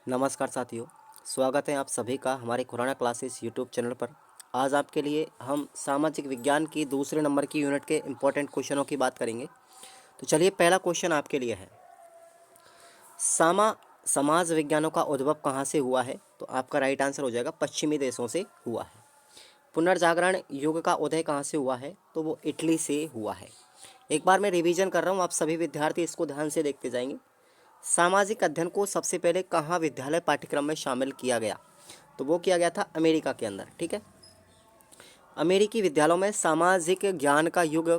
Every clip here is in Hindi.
नमस्कार साथियों, स्वागत है आप सभी का हमारे खुराना क्लासेस यूट्यूब चैनल पर। आज आपके लिए हम सामाजिक विज्ञान की दूसरे नंबर की यूनिट के इम्पोर्टेंट क्वेश्चनों की बात करेंगे। तो चलिए, पहला क्वेश्चन आपके लिए है, समाज विज्ञानों का उद्भव कहाँ से हुआ है? तो आपका राइट आंसर हो जाएगा पश्चिमी देशों से हुआ है। पुनर्जागरण युग का उदय कहाँ से हुआ है? तो वो इटली से हुआ है। एक बार मैं रिवीजन कर रहा हूँ, आप सभी विद्यार्थी इसको ध्यान से देखते जाएंगे। सामाजिक अध्ययन को सबसे पहले कहाँ विद्यालय पाठ्यक्रम में शामिल किया गया? तो वो किया गया था अमेरिका के अंदर। ठीक है, अमेरिकी विद्यालयों में सामाजिक ज्ञान का युग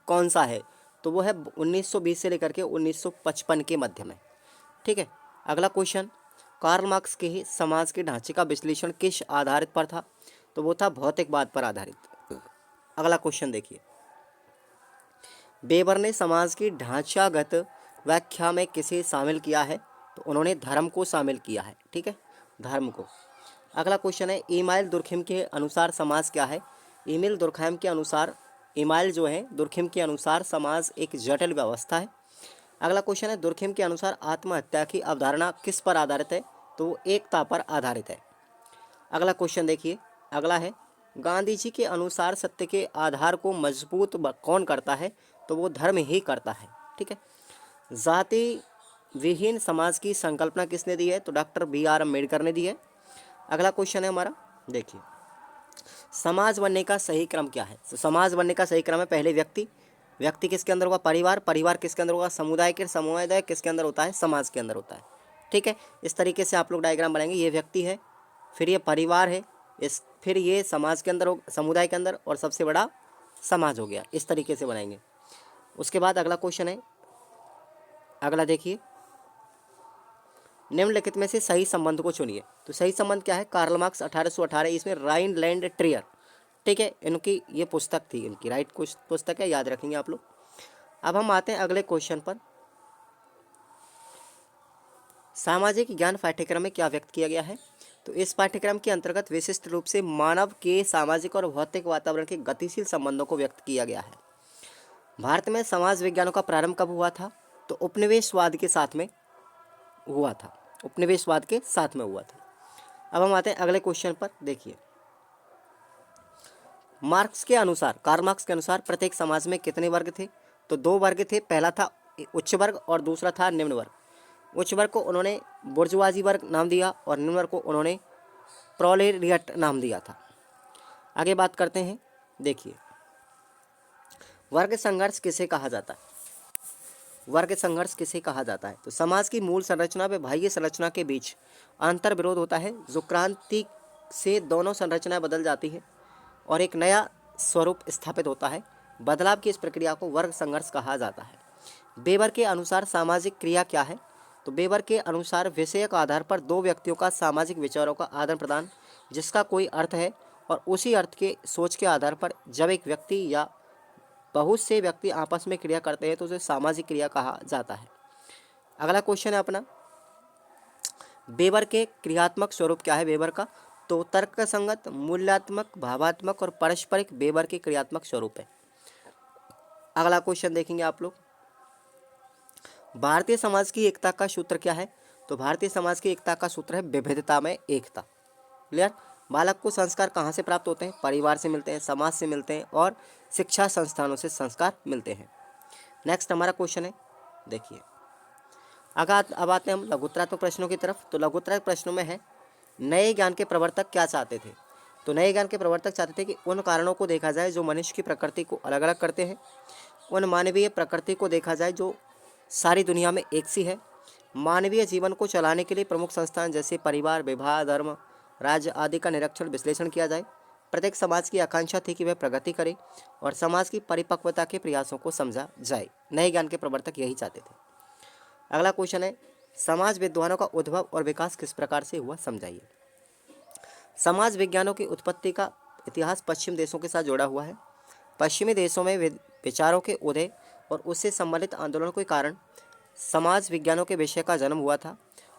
कौन सा है? तो वो है 1920 से लेकर के 1955 के मध्य में। ठीक है, अगला क्वेश्चन, कार्ल मार्क्स के समाज के ढांचे का विश्लेषण किस आधारित पर था? तो वो था भौतिकवाद पर आधारित। अगला क्वेश्चन देखिए, वेबर ने समाज की ढांचागत व्याख्या में किसे शामिल किया है? तो उन्होंने धर्म को शामिल किया है। ठीक है, धर्म को। अगला क्वेश्चन है, ईमाइल दुर्खिम के अनुसार समाज क्या है? ईमेल दुर्खैम के अनुसार, ईमाइल जो है दुर्खिम के अनुसार समाज एक जटिल व्यवस्था है। अगला क्वेश्चन है, दुर्खिम के अनुसार आत्महत्या की अवधारणा किस पर आधारित है? तो वो एकता पर आधारित है। अगला क्वेश्चन देखिए, अगला है, गांधी जी के अनुसार सत्य के आधार को मजबूत कौन करता है? तो वो धर्म ही करता है। ठीक है, जाति विहीन समाज की संकल्पना किसने दी है? तो डॉक्टर बी.आर. अम्बेडकर ने दी है। अगला क्वेश्चन है हमारा, देखिए, समाज बनने का सही क्रम क्या है? तो समाज बनने का सही क्रम है, पहले व्यक्ति, व्यक्ति किसके अंदर होगा? परिवार, परिवार किसके अंदर होगा? समुदाय के, समुदाय किसके अंदर होता है? समाज के अंदर होता है। ठीक है, इस तरीके से आप लोग डायग्राम बनाएंगे। ये व्यक्ति है, फिर ये परिवार है, फिर ये समाज के अंदर हो, समुदाय के अंदर, और सबसे बड़ा समाज हो गया। इस तरीके से बनाएंगे। उसके बाद अगला क्वेश्चन है, अगला देखिए, निम्नलिखित में से सही संबंध को चुनिए। तो सही संबंध क्या है? कार्ल मार्क्स 1818, इसमें राइनलैंड ट्रियर। ठीक है, इनकी ये पुस्तक थी, इनकी राइट कुछ पुस्तक है, याद रखेंगे आप लोग। अब हम आते हैं अगले क्वेश्चन पर, सामाजिक ज्ञान पाठ्यक्रम में क्या व्यक्त किया गया है? तो इस पाठ्यक्रम के अंतर्गत विशिष्ट रूप से मानव के सामाजिक और भौतिक वातावरण के गतिशील संबंधों को व्यक्त किया गया है। भारत में समाज विज्ञानों का प्रारंभ कब हुआ था? तो उपनिवेशवाद के साथ में हुआ था, उपनिवेशवाद के साथ में हुआ था। अब हम आते हैं अगले क्वेश्चन पर, देखिए, मार्क्स के अनुसार, कार्ल मार्क्स के अनुसार प्रत्येक समाज में कितने वर्ग थे? तो दो वर्ग थे, पहला था उच्च वर्ग और दूसरा था निम्न वर्ग। उच्च वर्ग को उन्होंने बुर्जुआजी वर्ग नाम दिया और निम्न वर्ग को उन्होंने प्रोलेरियट नाम दिया था। आगे बात करते हैं, देखिए, वर्ग संघर्ष किसे कहा जाता है? वर्ग संघर्ष किसे कहा जाता है? तो समाज की मूल संरचना व बाह्य संरचना के बीच अंतर विरोध होता है, जो क्रांति से दोनों संरचनाएं बदल जाती है और एक नया स्वरूप स्थापित होता है। बदलाव की इस प्रक्रिया को वर्ग संघर्ष कहा जाता है। वेबर के अनुसार सामाजिक क्रिया क्या है? तो वेबर के अनुसार विषयक आधार पर दो व्यक्तियों का सामाजिक विचारों का आदान प्रदान, जिसका कोई अर्थ है, और उसी अर्थ के सोच के आधार पर जब एक व्यक्ति या बहुत से व्यक्ति आपस में क्रिया करते हैं तो उसे सामाजिक क्रिया कहा जाता है। अगला क्वेश्चन है अपना, वेबर के क्रियात्मक स्वरूप क्या है वेबर का? तो तर्कसंगत, मूल्यात्मक, भावात्मक और पारस्परिक वेबर के क्रियात्मक स्वरूप है। अगला क्वेश्चन देखेंगे आप लोग, भारतीय समाज की एकता का सूत्र क्या है? तो भारतीय समाज की एकता का सूत्र है विविधता में एकता। क्लियर? बालक को संस्कार कहाँ से प्राप्त होते हैं? परिवार से मिलते हैं, समाज से मिलते हैं और शिक्षा संस्थानों से संस्कार मिलते हैं। नेक्स्ट हमारा क्वेश्चन है, देखिए, अब आते हैं हम लघुत्तरात्मक प्रश्नों की तरफ। तो लघुत्तरात्मक प्रश्नों में है, नए ज्ञान के प्रवर्तक क्या चाहते थे? तो नए ज्ञान के प्रवर्तक चाहते थे कि उन कारणों को देखा जाए जो मनुष्य की प्रकृति को अलग अलग करते हैं, उन मानवीय प्रकृति को देखा जाए जो सारी दुनिया में एक सी है, मानवीय जीवन को चलाने के लिए प्रमुख संस्थान जैसे परिवार, विवाह, धर्म, राज्य आदि का निरीक्षण विश्लेषण किया जाए। प्रत्येक समाज की आकांक्षा थी कि वह प्रगति करे और समाज की परिपक्वता के प्रयासों को समझा जाए। नए ज्ञान के प्रवर्तक यही चाहते थे। अगला क्वेश्चन है, समाज विद्वानों का उद्भव और विकास किस प्रकार से हुआ, समझाइए। समाज विज्ञानों की उत्पत्ति का इतिहास पश्चिम देशों के साथ जुड़ा हुआ है। पश्चिमी देशों में विचारों के उदय और उससे संबंधित आंदोलनों के कारण समाज विज्ञानों के विषय का जन्म हुआ था।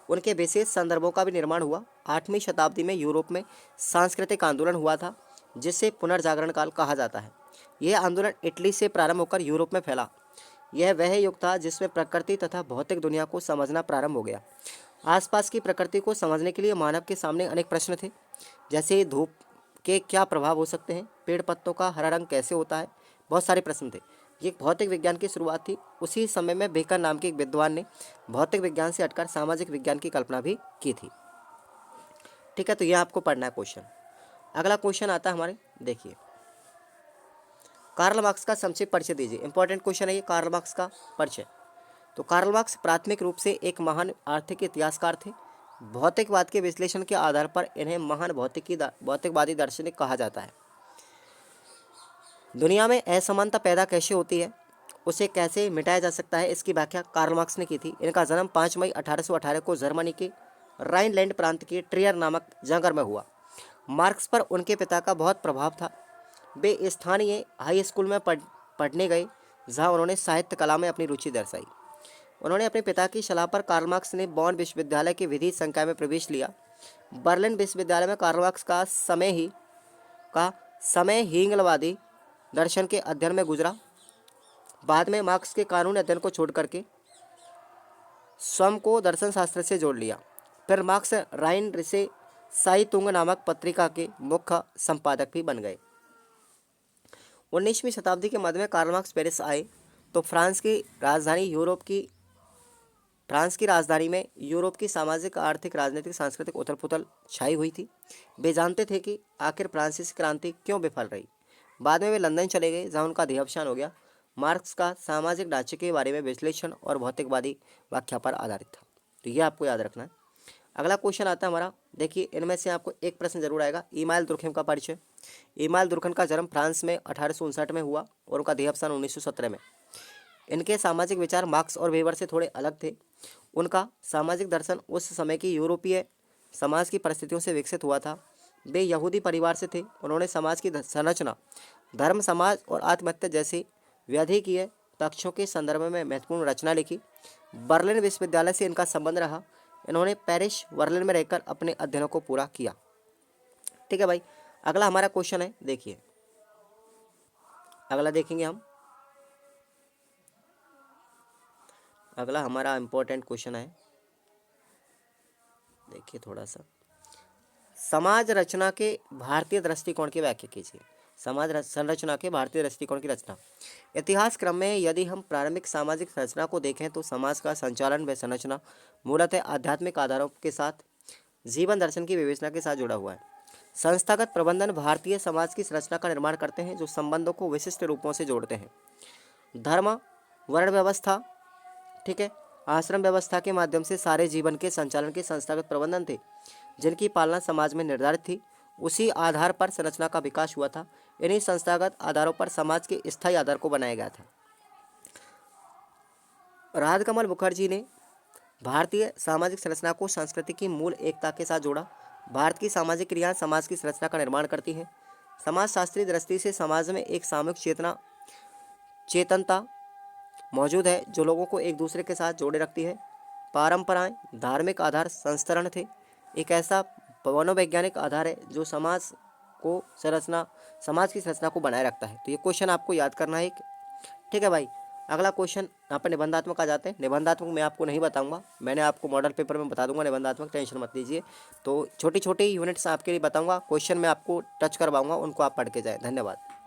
उनके विशेष संदर्भों का भी निर्माण हुआ। 8वीं शताब्दी में यूरोप में सांस्कृतिक आंदोलन हुआ था, जिसे पुनर्जागरण काल कहा जाता है। यह आंदोलन इटली से प्रारंभ होकर यूरोप में फैला। यह वह युग था जिसमें प्रकृति तथा भौतिक दुनिया को समझना प्रारंभ हो गया। आसपास की प्रकृति को समझने के लिए मानव के सामने अनेक प्रश्न थे, जैसे धूप के क्या प्रभाव हो सकते हैं, पेड़ पत्तों का हरा रंग कैसे होता है, बहुत सारे प्रश्न थे। ये भौतिक विज्ञान की शुरुआत थी। उसी समय में बेकर नाम के एक विद्वान ने भौतिक विज्ञान से हटकर सामाजिक विज्ञान की कल्पना भी की थी। ठीक है, तो ये आपको पढ़ना है क्वेश्चन। अगला क्वेश्चन आता है हमारे, देखिए, कार्ल मार्क्स का संक्षिप्त परिचय दीजिए। इंपॉर्टेंट क्वेश्चन है ये, कार्ल मार्क्स का परिचय। तो कार्ल मार्क्स प्राथमिक रूप से एक महान आर्थिक इतिहासकार थे। भौतिकवाद के विश्लेषण के आधार पर इन्हें महान भौतिकवादी दार्शनिक कहा जाता है। दुनिया में असमानता पैदा कैसे होती है, उसे कैसे मिटाया जा सकता है, इसकी व्याख्या कार्ल मार्क्स ने की थी। इनका जन्म 5 मई 1818 को जर्मनी के राइनलैंड प्रांत के ट्रियर नामक जगह में हुआ। मार्क्स पर उनके पिता का बहुत प्रभाव था। वे स्थानीय हाई स्कूल में पढ़ने गए, जहां उन्होंने साहित्य कला में अपनी रुचि दर्शाई। उन्होंने अपने पिता की सलाह पर कार्ल मार्क्स ने बॉन विश्वविद्यालय की विधि संकाय में प्रवेश लिया। बर्लिन विश्वविद्यालय में कार्ल मार्क्स का समय हींगलवादी दर्शन के अध्ययन में गुजरा। बाद में मार्क्स के कानूनी अध्ययन को छोड़ करके स्वयं को दर्शन शास्त्र से जोड़ लिया। फिर मार्क्स राइन रिसे साइतुंग नामक पत्रिका के मुख्य संपादक भी बन गए। 19वीं शताब्दी के मध्य में कार्ल मार्क्स पेरिस आए तो फ्रांस की राजधानी में यूरोप की सामाजिक, आर्थिक, राजनीतिक, सांस्कृतिक उथल पुथल छाई हुई थी। वे जानते थे कि आखिर फ्रांसीसी क्रांति क्यों विफल रही। बाद में वे लंदन चले गए, जहां उनका देहावसान हो गया। मार्क्स का सामाजिक ढांचे के बारे में विश्लेषण और भौतिकवादी व्याख्या पर आधारित था। तो ये आपको याद रखना है। अगला क्वेश्चन आता है हमारा, देखिए, इनमें से आपको एक प्रश्न जरूर आएगा। इमानुएल दुर्खिम का परिचय। इमानुएल दुर्खिम का जन्म फ्रांस में 1859 में हुआ और उनका देहावसान 1917 में। इनके सामाजिक विचार मार्क्स और वेबर से थोड़े अलग थे। उनका सामाजिक दर्शन उस समय की यूरोपीय समाज की परिस्थितियों से विकसित हुआ था। वे यहूदी परिवार से थे। उन्होंने समाज की संरचना, धर्म, समाज और आत्महत्या जैसे व्याधिकीय पक्षों के संदर्भ में महत्वपूर्ण रचना लिखी। बर्लिन विश्वविद्यालय से इनका संबंध रहा। इन्होंने पेरिस, बर्लिन में रहकर अपने अध्ययनों को पूरा किया। ठीक है भाई, अगला हमारा क्वेश्चन है, देखिए, अगला देखेंगे हम। अगला हमारा इंपॉर्टेंट क्वेश्चन है, देखिए थोड़ा सा, समाज रचना के भारतीय दृष्टिकोण की व्याख्या कीजिए। समाज संरचना के भारतीय दृष्टिकोण की रचना। इतिहास क्रम में यदि हम प्रारंभिक सामाजिक संरचना को देखें तो समाज का संचालन व संरचना मूलतः आध्यात्मिक आधारों के साथ जीवन दर्शन की विवेचना के साथ जुड़ा हुआ है। संस्थागत प्रबंधन भारतीय समाज की संरचना का निर्माण करते हैं, जो संबंधों को विशिष्ट रूपों से जोड़ते हैं। धर्म, वर्ण व्यवस्था, ठीक है, आश्रम व्यवस्था के माध्यम से सारे जीवन के संचालन के संस्थागत प्रबंधन थे, जिनकी पालना समाज में निर्धारित थी। उसी आधार पर संरचना का विकास हुआ था। इन्हीं संस्थागत आधारों पर समाज के स्थायी आधार को बनाया गया था। राजकमल मुखर्जी ने भारतीय सामाजिक संरचना को संस्कृति की मूल एकता के साथ जोड़ा। भारत की सामाजिक क्रियाएं समाज की संरचना का निर्माण करती हैं। समाजशास्त्री दृष्टि से समाज में एक सामूहिक चेतनता मौजूद है, जो लोगों को एक दूसरे के साथ जोड़े रखती है। परंपराएं, धार्मिक आधार संस्तरण थे। एक ऐसा मनोवैज्ञानिक आधार है जो समाज की संरचना को बनाए रखता है। तो ये क्वेश्चन आपको याद करना है। ठीक है भाई, अगला क्वेश्चन यहाँ पर निबंधात्मक आ जाते हैं। निबंधात्मक मैं आपको नहीं बताऊंगा, मैंने आपको मॉडल पेपर में बता दूंगा निबंधात्मक, टेंशन मत लीजिए। तो छोटी छोटी यूनिट्स आपके लिए बताऊंगा, क्वेश्चन मैं आपको टच करवाऊंगा, उनको आप पढ़ के जाएं। धन्यवाद।